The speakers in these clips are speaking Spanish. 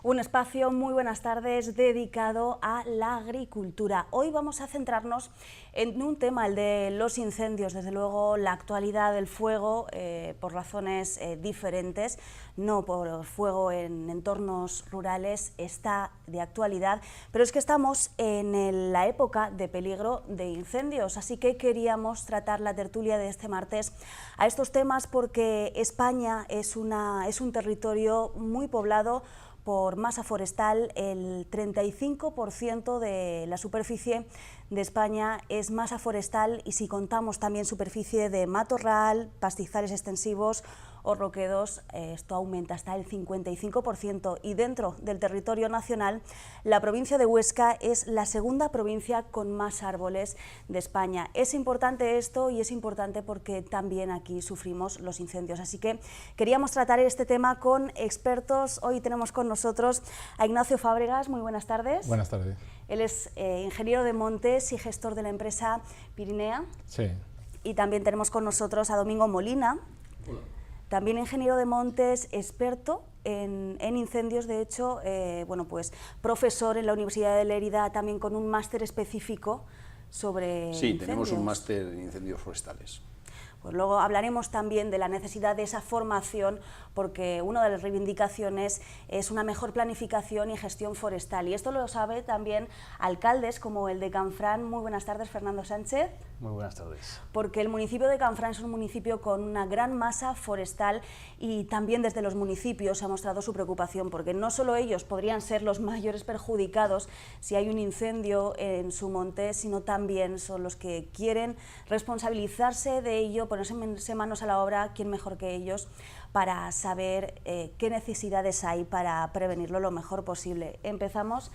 Un espacio, muy buenas tardes, dedicado a la agricultura. Hoy vamos a centrarnos en un tema, el de los incendios. Desde luego, la actualidad del fuego, por razones diferentes, no por fuego en entornos rurales, está de actualidad, pero es que estamos en la época de peligro de incendios, así que queríamos tratar la tertulia de este martes a estos temas porque España es un territorio muy poblado por masa forestal. El 35% de la superficie de España es masa forestal, y si contamos también superficie de matorral, pastizales extensivos o roquedos, esto aumenta hasta el 55%, y dentro del territorio nacional la provincia de Huesca es la segunda provincia con más árboles de España. Es importante esto, y es importante porque también aquí sufrimos los incendios, así que queríamos tratar este tema con expertos. Hoy tenemos con nosotros a Ignacio Fábregas. Muy buenas tardes. Buenas tardes. Él es ingeniero de montes y gestor de la empresa Pirinea. Sí. Y también tenemos con nosotros a Domingo Molina. Hola. También ingeniero de montes, experto en incendios, de hecho, pues profesor en la Universidad de Lérida, también con un máster específico sobre incendios. Tenemos un máster en incendios forestales. Pues luego hablaremos también de la necesidad de esa formación, porque una de las reivindicaciones es una mejor planificación y gestión forestal, y esto lo sabe también alcaldes como el de Canfrán. Muy buenas tardes, Fernando Sánchez. Muy buenas tardes. Porque el municipio de Canfrán es un municipio con una gran masa forestal, y también desde los municipios se ha mostrado su preocupación, porque no solo ellos podrían ser los mayores perjudicados si hay un incendio en su monte, sino también son los que quieren responsabilizarse de ello, ponerse manos a la obra. ¿Quién mejor que ellos para saber qué necesidades hay para prevenirlo lo mejor posible? Empezamos.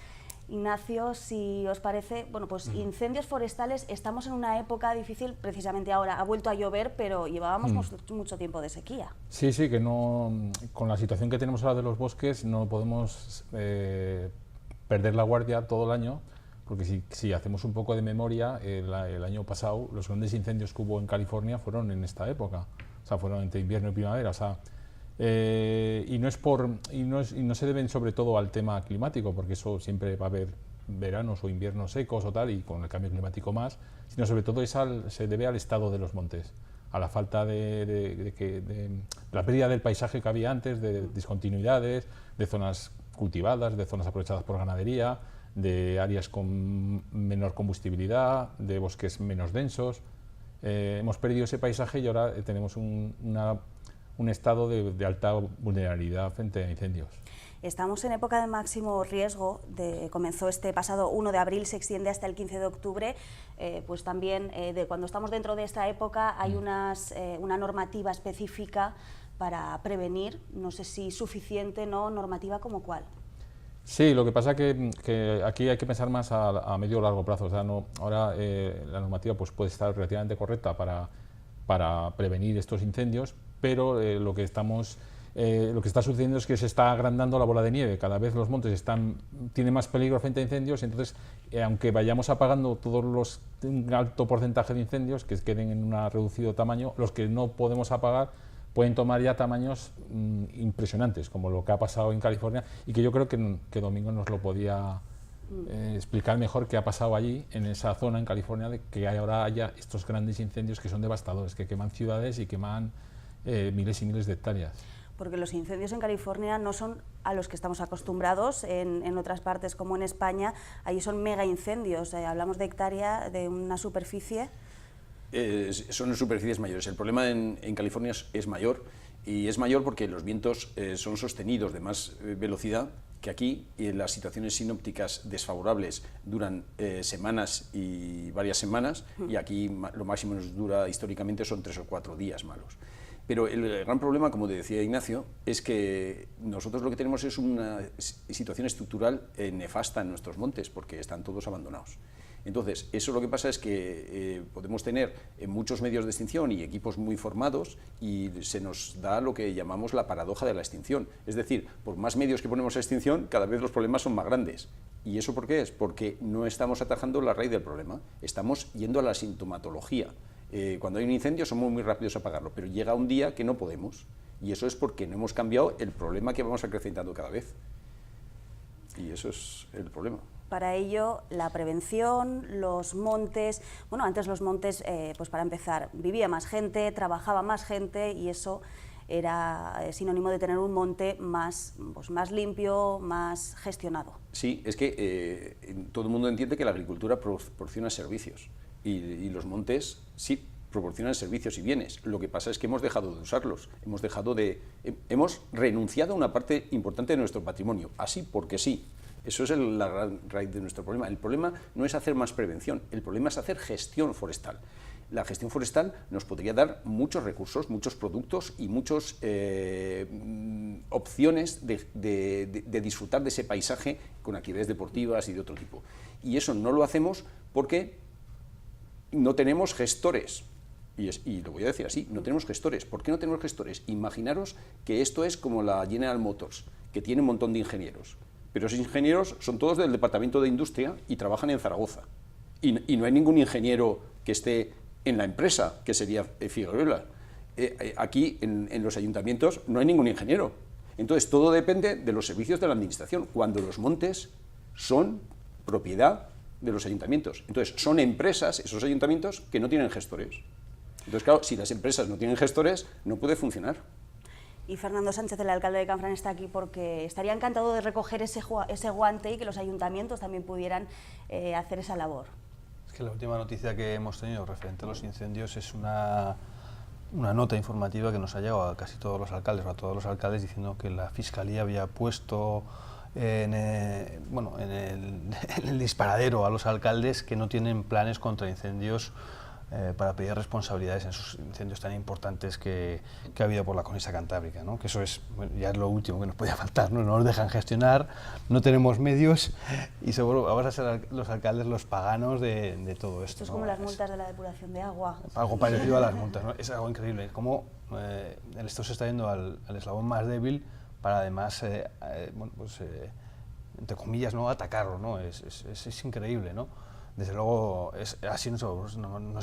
Ignacio, si os parece, incendios forestales, estamos en una época difícil precisamente ahora. Ha vuelto a llover, pero llevábamos mucho tiempo de sequía. Sí, que no, con la situación que tenemos ahora de los bosques no podemos perder la guardia todo el año, porque si hacemos un poco de memoria, el año pasado los grandes incendios que hubo en California fueron en esta época, o sea, fueron entre invierno y primavera, o sea, y no se deben sobre todo al tema climático, porque eso siempre va a haber veranos o inviernos secos o tal, y con el cambio climático más, sino sobre todo se debe al estado de los montes, a la falta de la pérdida del paisaje que había antes, de discontinuidades, de zonas cultivadas, de zonas aprovechadas por ganadería, de áreas con menor combustibilidad, de bosques menos densos. Hemos perdido ese paisaje y ahora tenemos un estado de alta vulnerabilidad frente a incendios. Estamos en época de máximo riesgo. Comenzó este pasado 1 de abril, se extiende hasta el 15 de octubre. Pues también cuando estamos dentro de esta época hay una normativa específica para prevenir. No sé si suficiente, ¿no? Normativa como cuál. Sí, lo que pasa que aquí hay que pensar más a medio o largo plazo. O sea, ahora la normativa pues puede estar relativamente correcta para prevenir estos incendios, pero lo que está sucediendo es que se está agrandando la bola de nieve. Cada vez los montes tienen más peligro frente a incendios, entonces aunque vayamos apagando un alto porcentaje de incendios que queden en un reducido tamaño, los que no podemos apagar pueden tomar ya tamaños impresionantes, como lo que ha pasado en California, y que yo creo que Domingo nos lo podía explicar mejor qué ha pasado allí, en esa zona en California, de que ahora haya estos grandes incendios que son devastadores, que queman ciudades y queman miles y miles de hectáreas. Porque los incendios en California no son a los que estamos acostumbrados en otras partes como en España. Allí son mega incendios, hablamos de hectárea, de una superficie. Son superficies mayores. El problema en California es mayor, y es mayor porque los vientos son sostenidos de más velocidad que aquí, y las situaciones sinópticas desfavorables duran semanas y varias semanas, y aquí lo máximo nos dura históricamente son 3 o 4 días malos. Pero el gran problema, como decía Ignacio, es que nosotros lo que tenemos es una situación estructural nefasta en nuestros montes, porque están todos abandonados. Entonces, eso lo que pasa es que podemos tener muchos medios de extinción y equipos muy formados, y se nos da lo que llamamos la paradoja de la extinción. Es decir, por más medios que ponemos a extinción, cada vez los problemas son más grandes. ¿Y eso por qué es? Porque no estamos atajando la raíz del problema, estamos yendo a la sintomatología. Cuando hay un incendio somos muy rápidos a apagarlo, pero llega un día que no podemos, y eso es porque no hemos cambiado el problema que vamos acrecentando cada vez. Y eso es el problema. Para ello, la prevención, los montes, bueno, antes los montes, pues para empezar, vivía más gente, trabajaba más gente y eso era sinónimo de tener un monte más, pues más limpio, más gestionado. Sí, es que todo el mundo entiende que la agricultura proporciona servicios y los montes sí proporcionan servicios y bienes. Lo que pasa es que hemos dejado de usarlos, hemos renunciado a una parte importante de nuestro patrimonio, así porque sí. Eso es la gran raíz de nuestro problema. El problema no es hacer más prevención, el problema es hacer gestión forestal. La gestión forestal nos podría dar muchos recursos, muchos productos y muchas opciones de disfrutar de ese paisaje con actividades deportivas y de otro tipo. Y eso no lo hacemos porque no tenemos gestores. Y lo voy a decir así, no tenemos gestores. ¿Por qué no tenemos gestores? Imaginaros que esto es como la General Motors, que tiene un montón de ingenieros. Pero esos ingenieros son todos del Departamento de Industria y trabajan en Zaragoza. Y no hay ningún ingeniero que esté en la empresa, que sería Figueroa. Aquí, en los ayuntamientos, no hay ningún ingeniero. Entonces, todo depende de los servicios de la administración, cuando los montes son propiedad de los ayuntamientos. Entonces, son empresas, esos ayuntamientos, que no tienen gestores. Entonces, claro, si las empresas no tienen gestores, no puede funcionar. Y Fernando Sánchez, el alcalde de Canfranc, está aquí porque estaría encantado de recoger ese guante y que los ayuntamientos también pudieran hacer esa labor. Es que la última noticia que hemos tenido referente a los incendios es una nota informativa que nos ha llegado a casi todos los alcaldes, o a todos los alcaldes, diciendo que la Fiscalía había puesto en el disparadero a los alcaldes que no tienen planes contra incendios para pedir responsabilidades en esos incendios tan importantes que ha habido por la cornisa cantábrica, ¿no? Que eso es, bueno, ya es lo último que nos podía faltar, ¿no? No nos dejan gestionar, no tenemos medios y seguro vamos a ser los alcaldes los paganos de todo esto. Esto es como las multas de la depuración de agua. Algo parecido a las multas, ¿no? Es algo increíble, cómo el Estado se está yendo al eslabón más débil para además, entre comillas, ¿no? Atacarlo, ¿no? Es increíble, ¿no? Desde luego, así no se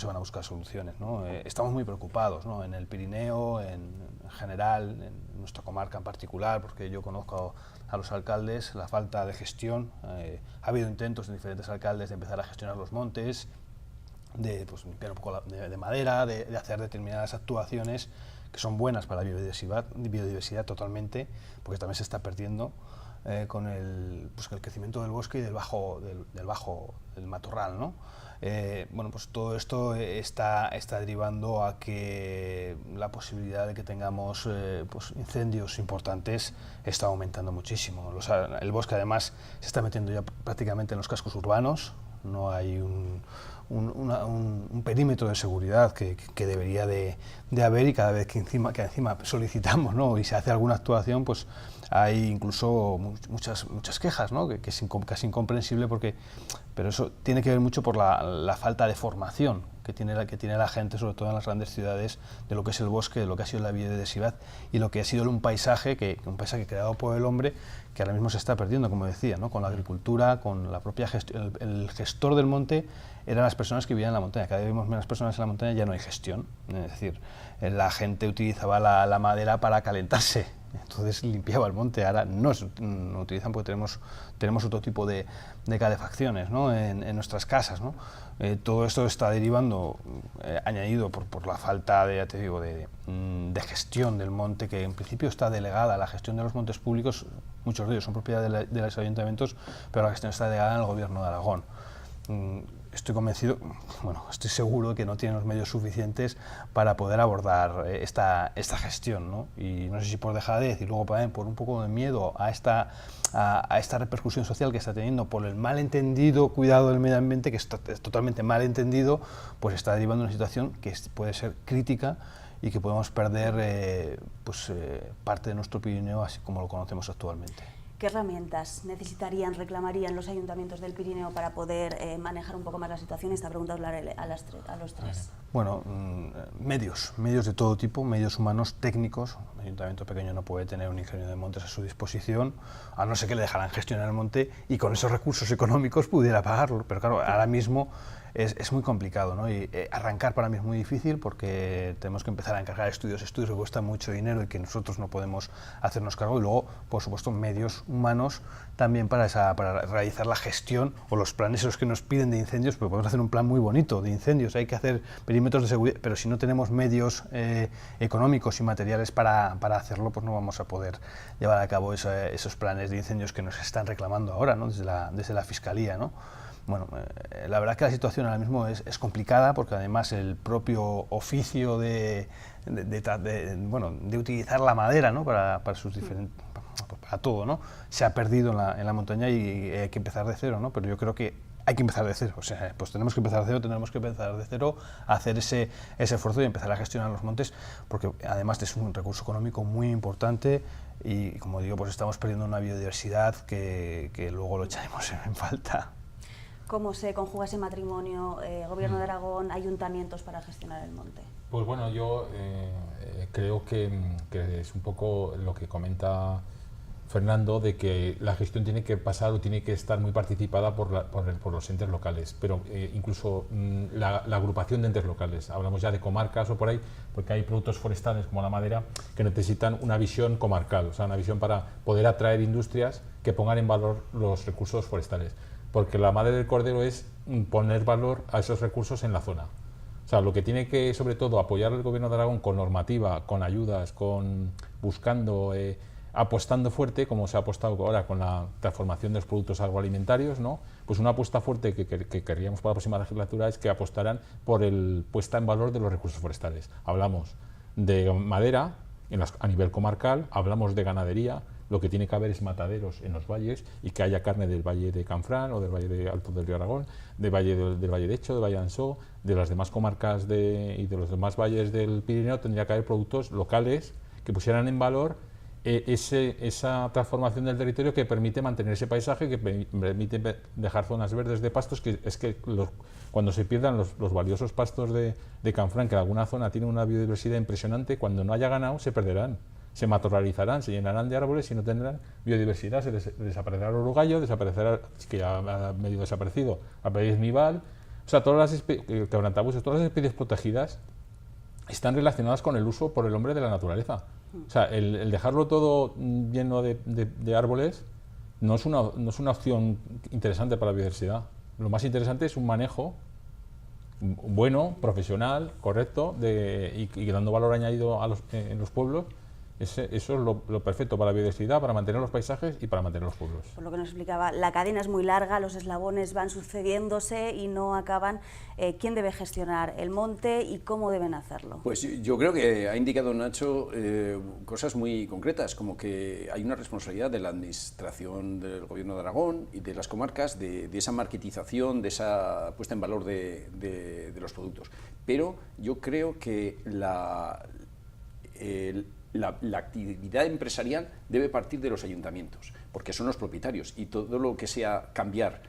van a buscar soluciones, ¿no? Estamos muy preocupados, ¿no? En el Pirineo, en general, en nuestra comarca en particular, porque yo conozco a los alcaldes, la falta de gestión. Ha habido intentos de diferentes alcaldes de empezar a gestionar los montes, de limpiar un poco de madera, de hacer determinadas actuaciones que son buenas para la biodiversidad totalmente, porque también se está perdiendo con el crecimiento del bosque y del matorral, ¿no? Bueno, pues todo esto está derivando a que la posibilidad de que tengamos incendios importantes está aumentando muchísimo. El bosque además se está metiendo ya prácticamente en los cascos urbanos, no hay un perímetro de seguridad que debería de haber, y cada vez que encima solicitamos, ¿no? Y se hace alguna actuación, pues hay incluso muchas quejas, ¿no? que es casi incomprensible, pero eso tiene que ver mucho por la falta de formación que tiene la gente, sobre todo en las grandes ciudades, de lo que es el bosque, de lo que ha sido la biodiversidad y lo que ha sido un paisaje creado por el hombre, que ahora mismo se está perdiendo, como decía, ¿no? Con la agricultura, con la propia gestión. El gestor del monte eran las personas que vivían en la montaña. Cada vez vemos menos personas en la montaña, ya no hay gestión. Es decir, la gente utilizaba la madera para calentarse, entonces limpiaba el monte. Ahora no utilizan porque tenemos otro tipo de calefacciones, ¿no? en nuestras casas, ¿no? Todo esto está derivando, añadido por la falta de gestión del monte, que en principio está delegada. La gestión de los montes públicos, muchos de ellos son propiedad de los ayuntamientos, pero la gestión está delegada en el Gobierno de Aragón. Estoy convencido, estoy seguro que no tienen los medios suficientes para poder abordar esta gestión, ¿no? Y no sé si por dejadez y luego también por un poco de miedo a esta repercusión social que está teniendo por el malentendido cuidado del medio ambiente, que es totalmente malentendido, pues está derivando una situación que puede ser crítica y que podemos perder parte de nuestro Pirineo así como lo conocemos actualmente. ¿Qué herramientas reclamarían los ayuntamientos del Pirineo para poder manejar un poco más la situación? Esta pregunta os la haré a los tres. Bueno, medios de todo tipo, medios humanos, técnicos. Un ayuntamiento pequeño no puede tener un ingeniero de montes a su disposición, a no ser que le dejaran gestionar el monte y con esos recursos económicos pudiera pagarlo. Pero claro, ahora mismo es muy complicado, ¿no? Y arrancar para mí es muy difícil porque tenemos que empezar a encargar estudios que cuestan mucho dinero y que nosotros no podemos hacernos cargo. Y luego, por supuesto, medios humanos también para realizar la gestión o los planes esos que nos piden de incendios, porque podemos hacer un plan muy bonito de incendios, hay que hacer perímetros de seguridad, pero si no tenemos medios económicos y materiales para hacerlo, pues no vamos a poder llevar a cabo esos planes de incendios que nos están reclamando ahora, ¿no? desde la Fiscalía, ¿no? Bueno, la verdad que la situación ahora mismo es complicada, porque además el propio oficio de utilizar la madera, ¿no? para sus diferentes, para todo, ¿no? Se ha perdido en la montaña y hay que empezar de cero, ¿no? Pero yo creo que hay que empezar de cero, o sea, pues tenemos que empezar de cero, a hacer ese esfuerzo y empezar a gestionar los montes, porque además es un recurso económico muy importante y, como digo, pues estamos perdiendo una biodiversidad que luego lo echaremos en falta. ¿Cómo se conjuga ese matrimonio, Gobierno de Aragón, ayuntamientos para gestionar el monte? Pues bueno, yo creo que es un poco lo que comenta Fernando, de que la gestión tiene que pasar o tiene que estar muy participada por los entes locales, pero incluso la agrupación de entes locales. Hablamos ya de comarcas o por ahí, porque hay productos forestales como la madera que necesitan una visión comarcal, o sea, una visión para poder atraer industrias que pongan en valor los recursos forestales. Porque la madre del cordero es poner valor a esos recursos en la zona. O sea, lo que tiene que, sobre todo, apoyar el Gobierno de Aragón con normativa, con ayudas, buscando, apostando fuerte, como se ha apostado ahora con la transformación de los productos agroalimentarios, ¿no? Pues una apuesta fuerte que querríamos para la próxima legislatura es que apostaran por puesta en valor de los recursos forestales. Hablamos de madera a nivel comarcal, hablamos de ganadería. Lo que tiene que haber es mataderos en los valles y que haya carne del Valle de Canfrán o del Valle de Alto del Río Aragón, del Valle de Echo, del Valle de Ansó, de las demás comarcas y de los demás valles del Pirineo. Tendría que haber productos locales que pusieran en valor esa transformación del territorio que permite mantener ese paisaje, que permite dejar zonas verdes de pastos, cuando se pierdan los valiosos pastos de Canfrán, que en alguna zona tiene una biodiversidad impresionante, cuando no haya ganado se perderán. Se matorralizarán, se llenarán de árboles y no tendrán biodiversidad, desaparecerá el urogallo, desaparecerá, que ya ha medio desaparecido, la perdiz nival, o sea, todas las especies protegidas están relacionadas con el uso por el hombre de la naturaleza. O sea, el dejarlo todo lleno de árboles no es una opción interesante para la biodiversidad. Lo más interesante es un manejo bueno, profesional, correcto, y dando valor añadido en los pueblos. Eso es lo perfecto para la biodiversidad, para mantener los paisajes y para mantener los pueblos. Por lo que nos explicaba, la cadena es muy larga, los eslabones van sucediéndose y no acaban. ¿Quién debe gestionar el monte y cómo deben hacerlo? Pues yo creo que ha indicado Nacho cosas muy concretas, como que hay una responsabilidad de la Administración del Gobierno de Aragón y de las comarcas de esa marketización, de esa puesta en valor de los productos. Pero yo creo que la actividad empresarial debe partir de los ayuntamientos, porque son los propietarios, y todo lo que sea cambiar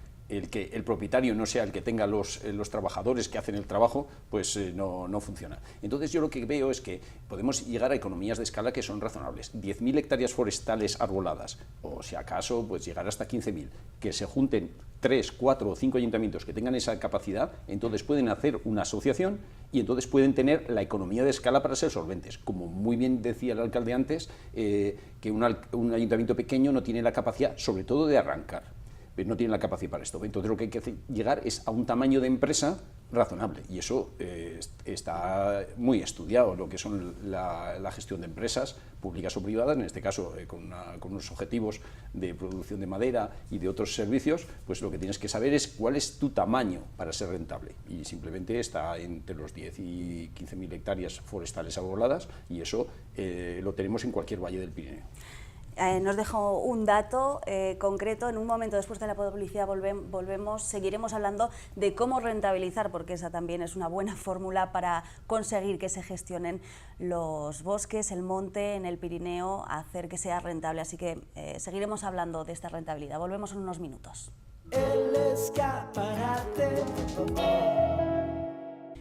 que el propietario no sea el que tenga los trabajadores que hacen el trabajo, pues no funciona. Entonces yo lo que veo es que podemos llegar a economías de escala que son razonables. 10.000 hectáreas forestales arboladas, o si acaso pues llegar hasta 15.000, que se junten 3, 4 o 5 ayuntamientos que tengan esa capacidad, entonces pueden hacer una asociación y entonces pueden tener la economía de escala para ser solventes. Como muy bien decía el alcalde antes, que un ayuntamiento pequeño no tiene la capacidad, sobre todo de arrancar, no tiene la capacidad para esto. Entonces lo que hay que llegar es a un tamaño de empresa razonable, y eso está muy estudiado, lo que son la gestión de empresas públicas o privadas, en este caso con unos objetivos de producción de madera y de otros servicios. Pues lo que tienes que saber es cuál es tu tamaño para ser rentable, y simplemente está entre los 10 y 15.000 hectáreas forestales arboladas, y eso lo tenemos en cualquier valle del Pirineo. Nos dejó un dato concreto. En un momento después de la publicidad seguiremos hablando de cómo rentabilizar, porque esa también es una buena fórmula para conseguir que se gestionen los bosques, el monte en el Pirineo, hacer que sea rentable. Así que seguiremos hablando de esta rentabilidad. Volvemos en unos minutos. El escaparate.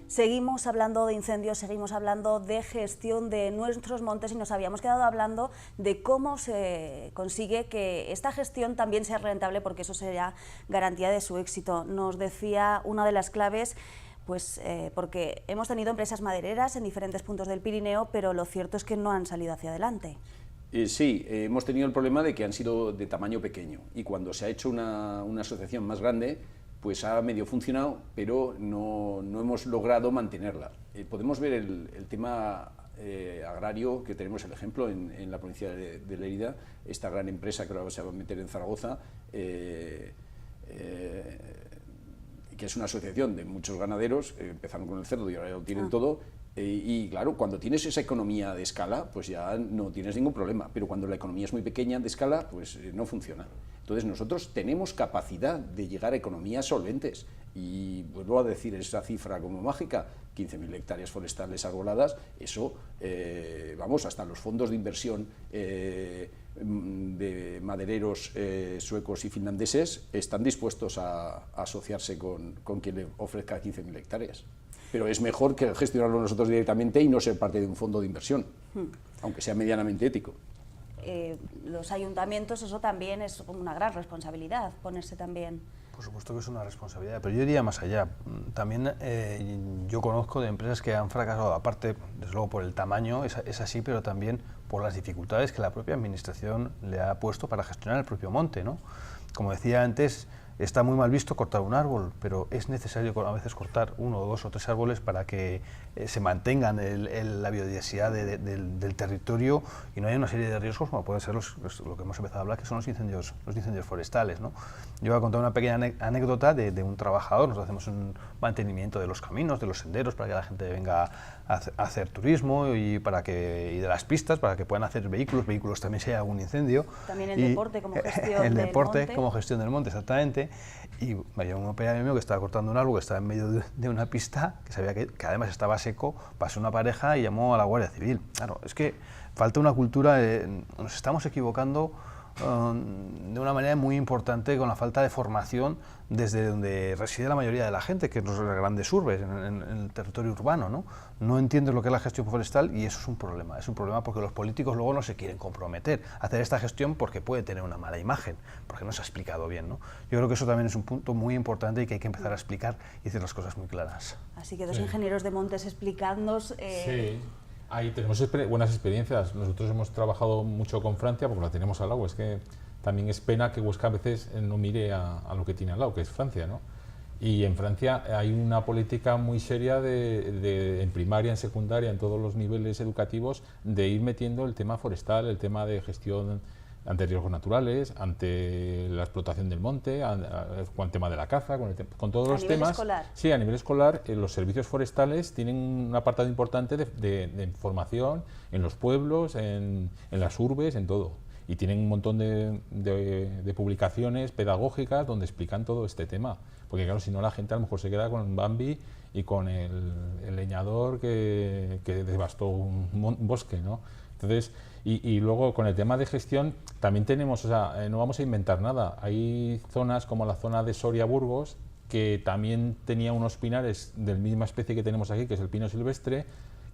Seguimos hablando de incendios, seguimos hablando de gestión de nuestros montes, y nos habíamos quedado hablando de cómo se consigue que esta gestión también sea rentable, porque eso será garantía de su éxito. Nos decía una de las claves, pues porque hemos tenido empresas madereras en diferentes puntos del Pirineo, pero lo cierto es que no han salido hacia adelante. Sí, hemos tenido el problema de que han sido de tamaño pequeño y cuando se ha hecho una asociación más grande, pues ha medio funcionado, pero no hemos logrado mantenerla. Podemos ver el tema agrario, que tenemos el ejemplo en la provincia de Lérida, esta gran empresa que ahora se va a meter en Zaragoza, que es una asociación de muchos ganaderos, empezaron con el cerdo y ahora ya lo tienen todo. Y claro, cuando tienes esa economía de escala, pues ya no tienes ningún problema, pero cuando la economía es muy pequeña de escala, pues no funciona. Entonces nosotros tenemos capacidad de llegar a economías solventes y vuelvo a decir esa cifra como mágica, 15.000 hectáreas forestales arboladas, eso, vamos, hasta los fondos de inversión de madereros suecos y finlandeses están dispuestos a asociarse con quien le ofrezca 15.000 hectáreas. Pero es mejor que gestionarlo nosotros directamente y no ser parte de un fondo de inversión, aunque sea medianamente ético. Los ayuntamientos, eso también es una gran responsabilidad, ponerse también. Por supuesto que es una responsabilidad, pero yo iría más allá. También yo conozco de empresas que han fracasado, aparte, desde luego por el tamaño, es así, pero también por las dificultades que la propia administración le ha puesto para gestionar el propio monte, ¿no? Como decía antes, está muy mal visto cortar un árbol, pero es necesario a veces cortar 1, 2 o 3 árboles para que se mantengan la biodiversidad del territorio y no haya una serie de riesgos como pueden ser lo que hemos empezado a hablar, que son los incendios forestales, ¿no? Yo voy a contar una pequeña anécdota de un trabajador. Nosotros hacemos un mantenimiento de los caminos, de los senderos, para que la gente venga a hacer turismo y de las pistas, para que puedan hacer vehículos también si hay algún incendio. También el deporte como gestión el del deporte monte. como gestión del monte, exactamente. Y me llegó un operario mío que estaba cortando un árbol que estaba en medio de una pista, que sabía que además estaba seco, pasó una pareja y llamó a la Guardia Civil. Claro, es que falta una cultura, nos estamos equivocando de una manera muy importante con la falta de formación desde donde reside la mayoría de la gente, que es las grandes urbes, en el territorio urbano, ¿no? No entienden lo que es la gestión forestal y eso es un problema porque los políticos luego no se quieren comprometer a hacer esta gestión porque puede tener una mala imagen, porque no se ha explicado bien, ¿no? Yo creo que eso también es un punto muy importante y que hay que empezar a explicar y hacer las cosas muy claras. Así que dos ingenieros de montes explicándonos... Sí. Ahí tenemos buenas experiencias. Nosotros hemos trabajado mucho con Francia porque la tenemos al lado. Es que también es pena que Huesca a veces no mire a lo que tiene al lado, que es Francia, ¿no? Y en Francia hay una política muy seria en primaria, en secundaria, en todos los niveles educativos, de ir metiendo el tema forestal, el tema de gestión ante riesgos naturales, ante la explotación del monte, con el tema de la caza, con todos los temas. ¿A nivel escolar? Sí, a nivel escolar, los servicios forestales tienen un apartado importante de formación en los pueblos, en las urbes, en todo. Y tienen un montón de publicaciones pedagógicas donde explican todo este tema. Porque claro, si no la gente a lo mejor se queda con Bambi y con el leñador que devastó un bosque, ¿no? Entonces, y luego con el tema de gestión también tenemos, o sea, no vamos a inventar nada. Hay zonas como la zona de Soria-Burgos que también tenía unos pinares de la misma especie que tenemos aquí, que es el pino silvestre,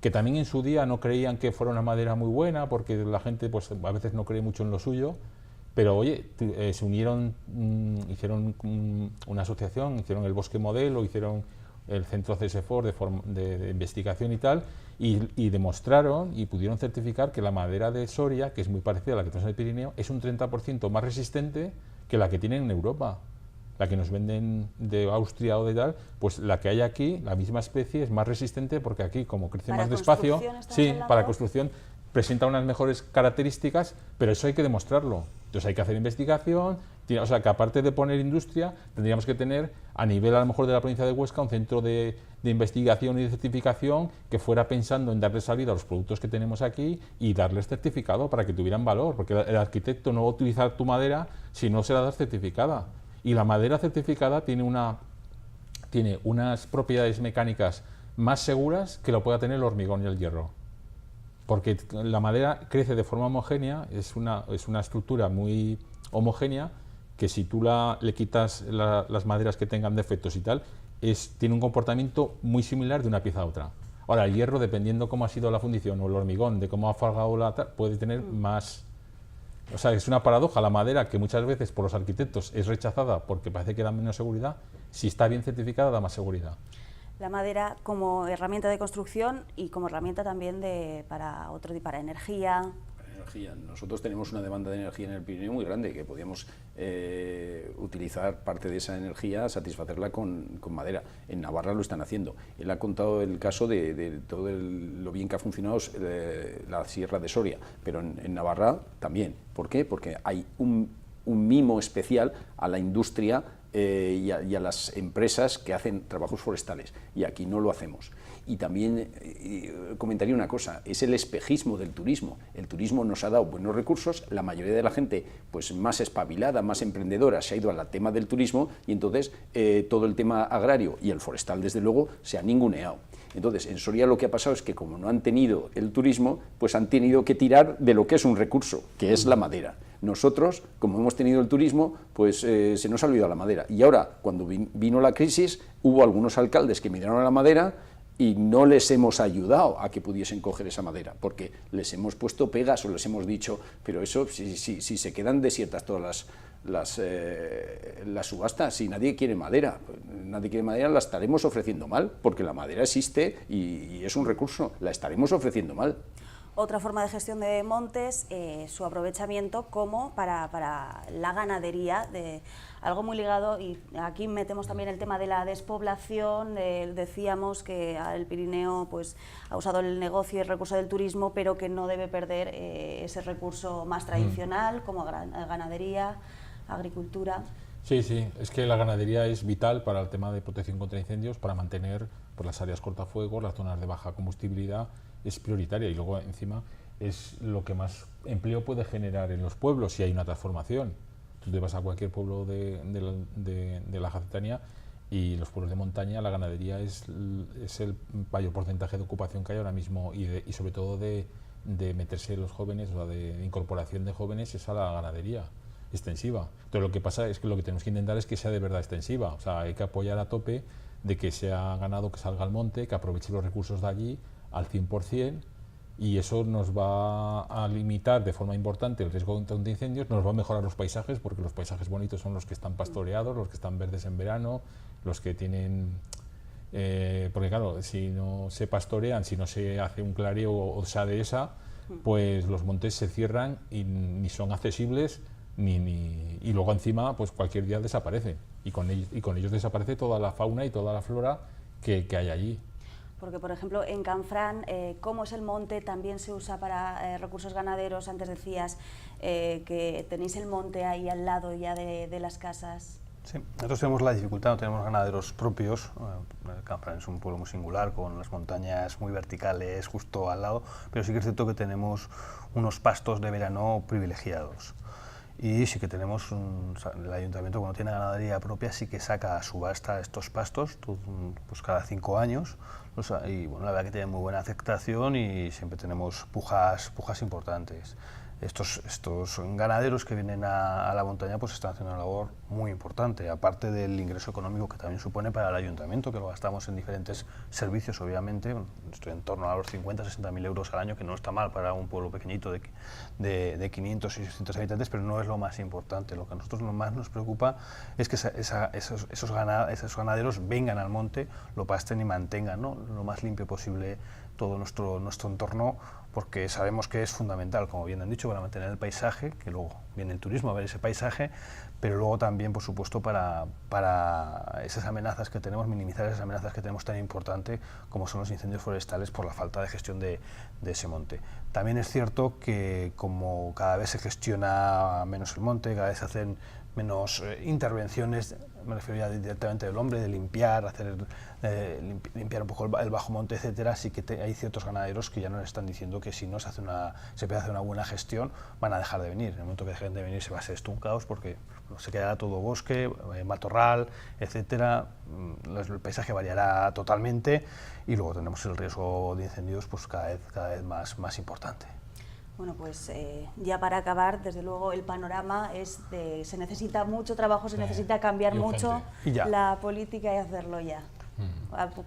que también en su día no creían que fuera una madera muy buena porque la gente pues a veces no cree mucho en lo suyo, pero oye, se unieron, hicieron una asociación, hicieron el Bosque Modelo, hicieron el Centro CSFOR de investigación y tal, y demostraron y pudieron certificar que la madera de Soria, que es muy parecida a la que tenemos en el Pirineo, es un 30% más resistente que la que tienen en Europa. La que nos venden de Austria o de tal, pues la que hay aquí, la misma especie, es más resistente porque aquí, como crece más despacio, sí, para construcción presenta unas mejores características, pero eso hay que demostrarlo. Entonces hay que hacer investigación, o sea que aparte de poner industria, tendríamos que tener a nivel a lo mejor de la provincia de Huesca un centro de investigación y de certificación que fuera pensando en darle salida a los productos que tenemos aquí y darles certificado para que tuvieran valor, porque el arquitecto no va a utilizar tu madera si no se la das certificada. Y la madera certificada tiene unas propiedades mecánicas más seguras que lo pueda tener el hormigón y el hierro. Porque la madera crece de forma homogénea, es una estructura muy homogénea, que si tú le quitas las maderas que tengan defectos y tal, tiene un comportamiento muy similar de una pieza a otra. Ahora, el hierro, dependiendo cómo ha sido la fundición, o el hormigón, de cómo ha falgado puede tener más... O sea, es una paradoja. La madera, que muchas veces por los arquitectos es rechazada porque parece que da menos seguridad, si está bien certificada da más seguridad. La madera como herramienta de construcción y como herramienta también para energía. energía. Nosotros tenemos una demanda de energía en el Pirineo muy grande, que podíamos utilizar parte de esa energía, satisfacerla con madera. En Navarra lo están haciendo. Él ha contado el caso de todo lo bien que ha funcionado la Sierra de Soria, pero en Navarra también. ¿Por qué? Porque hay un mimo especial a la industria y a las empresas que hacen trabajos forestales, y aquí no lo hacemos. Y también comentaría una cosa, es el espejismo del turismo. El turismo nos ha dado buenos recursos, la mayoría de la gente pues más espabilada, más emprendedora se ha ido al tema del turismo, y entonces todo el tema agrario y el forestal desde luego se ha ninguneado. Entonces, en Soria lo que ha pasado es que como no han tenido el turismo, pues han tenido que tirar de lo que es un recurso, que es la madera. Nosotros, como hemos tenido el turismo, pues se nos ha olvidado la madera. Y ahora, cuando vino la crisis, hubo algunos alcaldes que miraron a la madera y no les hemos ayudado a que pudiesen coger esa madera, porque les hemos puesto pegas o les hemos dicho, pero eso, si se quedan desiertas todas las subastas, si nadie quiere madera, la estaremos ofreciendo mal, porque la madera existe y es un recurso, la estaremos ofreciendo mal. Otra forma de gestión de montes, su aprovechamiento como para la ganadería, algo muy ligado, y aquí metemos también el tema de la despoblación. Decíamos que el Pirineo pues ha usado el negocio y el recurso del turismo, pero que no debe perder ese recurso más tradicional como ganadería, agricultura. Sí, es que la ganadería es vital para el tema de protección contra incendios, para mantener pues, las áreas cortafuegos, las zonas de baja combustibilidad, es prioritaria, y luego encima es lo que más empleo puede generar en los pueblos si hay una transformación. Tú te vas a cualquier pueblo de la Jacetanía, y los pueblos de montaña, la ganadería es el mayor porcentaje de ocupación que hay ahora mismo, y sobre todo de meterse los jóvenes, o sea, de incorporación de jóvenes, es a la ganadería extensiva. Entonces lo que pasa es que lo que tenemos que intentar es que sea de verdad extensiva, o sea, hay que apoyar a tope de que sea ganado, que salga al monte, que aproveche los recursos de allí al 100%, y eso nos va a limitar de forma importante el riesgo de incendios, nos va a mejorar los paisajes, porque los paisajes bonitos son los que están pastoreados, los que están verdes en verano, los que tienen... porque claro, si no se pastorean, si no se hace un clareo o sea dehesa, pues los montes se cierran y ni son accesibles, y luego encima pues cualquier día desaparecen, y con ellos desaparece toda la fauna y toda la flora que hay allí. Porque, por ejemplo, en Canfrán, ¿cómo es el monte? También se usa para recursos ganaderos. Antes decías que tenéis el monte ahí al lado ya de las casas. Sí, nosotros tenemos la dificultad, no tenemos ganaderos propios. Canfrán es un pueblo muy singular, con las montañas muy verticales justo al lado, pero sí que es cierto que tenemos unos pastos de verano privilegiados. Y sí que tenemos, el ayuntamiento cuando tiene ganadería propia sí que saca a subasta estos pastos pues cada 5 años, y bueno, la verdad que tiene muy buena aceptación y siempre tenemos pujas importantes. Estos ganaderos que vienen a la montaña pues están haciendo una labor muy importante, aparte del ingreso económico que también supone para el ayuntamiento, que lo gastamos en diferentes servicios, obviamente. Estoy en torno a los 50.000-60.000 euros al año, que no está mal para un pueblo pequeñito de 500 y 600 habitantes, pero no es lo más importante. Lo que a nosotros más nos preocupa es que esos ganaderos vengan al monte, lo pasten y mantengan, ¿no?, lo más limpio posible todo nuestro entorno, porque sabemos que es fundamental, como bien han dicho, para mantener el paisaje, que luego viene el turismo a ver ese paisaje, pero luego también, por supuesto, para esas amenazas que tenemos, minimizar esas amenazas que tenemos tan importante como son los incendios forestales por la falta de gestión de ese monte. También es cierto que como cada vez se gestiona menos el monte, cada vez se hacen menos intervenciones, me refiero ya directamente del hombre, de limpiar, limpiar un poco el bajo monte, etcétera. Así que hay ciertos ganaderos que ya nos están diciendo que si no se puede hacer una buena gestión, van a dejar de venir. En el momento que dejen de venir se va a ser esto un caos, porque se quedará todo bosque, matorral, etcétera. El paisaje variará totalmente y luego tenemos el riesgo de incendios pues cada vez más importante. Bueno, pues ya para acabar, desde luego el panorama es se necesita mucho trabajo, se necesita cambiar mucho la política y hacerlo ya.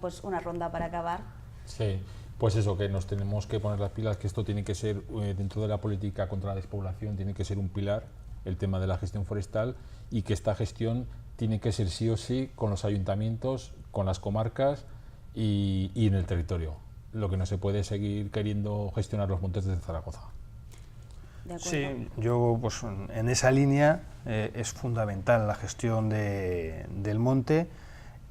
Pues una ronda para acabar. Sí, pues eso, que nos tenemos que poner las pilas, que esto tiene que ser, dentro de la política contra la despoblación, tiene que ser un pilar, el tema de la gestión forestal, y que esta gestión tiene que ser sí o sí con los ayuntamientos, con las comarcas y en el territorio. Lo que no se puede es seguir queriendo gestionar los montes desde Zaragoza. ¿De acuerdo? Sí, yo pues en esa línea es fundamental la gestión del monte,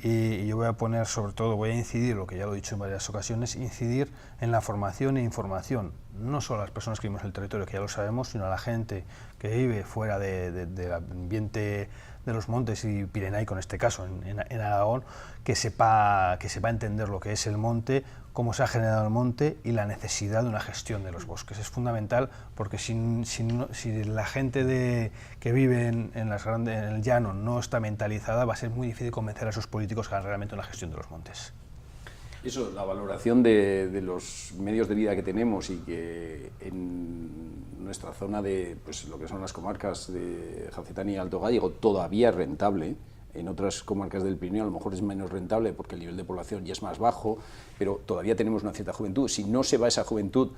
y yo voy a poner, sobre todo, voy a incidir, lo que ya lo he dicho en varias ocasiones, incidir en la formación e información, no solo a las personas que vivimos en el territorio, que ya lo sabemos, sino a la gente que vive fuera del ambiente de los montes y pirenaico, en este caso, en Aragón, que sepa entender lo que es el monte, cómo se ha generado el monte y la necesidad de una gestión de los bosques. Es fundamental, porque si la gente que vive en el llano no está mentalizada, va a ser muy difícil convencer a esos políticos que hagan realmente una gestión de los montes. Eso, la valoración de los medios de vida que tenemos, y que en nuestra zona de pues, lo que son las comarcas de Jacetania y Alto Gállego todavía es rentable. En otras comarcas del Pirineo a lo mejor es menos rentable porque el nivel de población ya es más bajo, pero todavía tenemos una cierta juventud. Si no se va esa juventud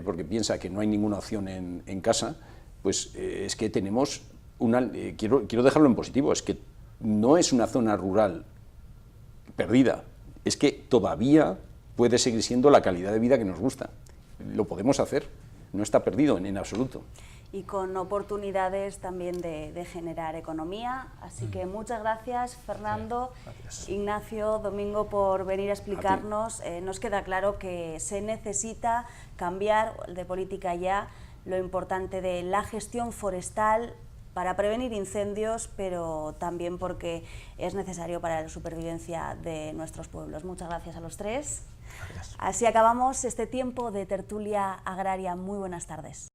porque piensa que no hay ninguna opción en casa, pues es que tenemos quiero dejarlo en positivo, es que no es una zona rural perdida, es que todavía puede seguir siendo la calidad de vida que nos gusta. Lo podemos hacer, no está perdido en absoluto. Y con oportunidades también de generar economía. Así que muchas gracias, Fernando, Sí, gracias. Ignacio, Domingo, por venir a explicarnos. Nos queda claro que se necesita cambiar de política ya, lo importante de la gestión forestal para prevenir incendios, pero también porque es necesario para la supervivencia de nuestros pueblos. Muchas gracias a los tres. Gracias. Así acabamos este tiempo de tertulia agraria. Muy buenas tardes.